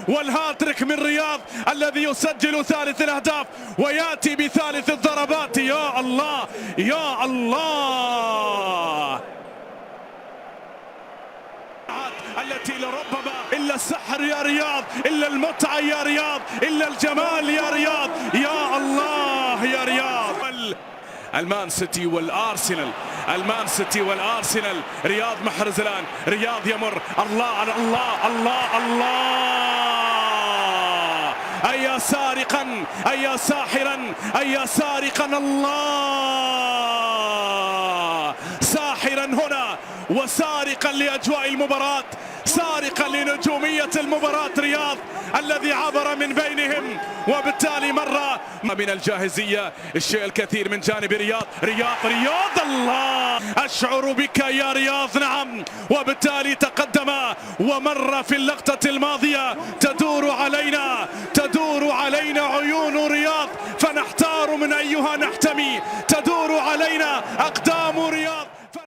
والهاتريك من رياض الذي يسجل ثالث الأهداف ويأتي بثالث الضربات. يا الله يا الله، التي لربما إلا السحر يا رياض، إلا المتعة يا رياض، إلا الجمال يا رياض. يا الله يا رياض. المان سيتي والارسنال، المان سيتي والارسنال. رياض محرز الان، رياض يمر. الله الله الله الله، أيا سارقا أيا ساحرا أيا سارقا. الله، ساحرا هنا وسارقا لأجواء المباراة، سارقا لنجومية المباراة. رياض الذي عبر من بينهم وبالتالي مر من الجاهزية. الشيء الكثير من جانب رياض. رياض الله، أشعر بك يا رياض. نعم، وبالتالي تقدم ومر في اللقطة الماضية. تدور علينا عيون رياض فنحتار من أيها نحتمي. تدور علينا أقدام رياض.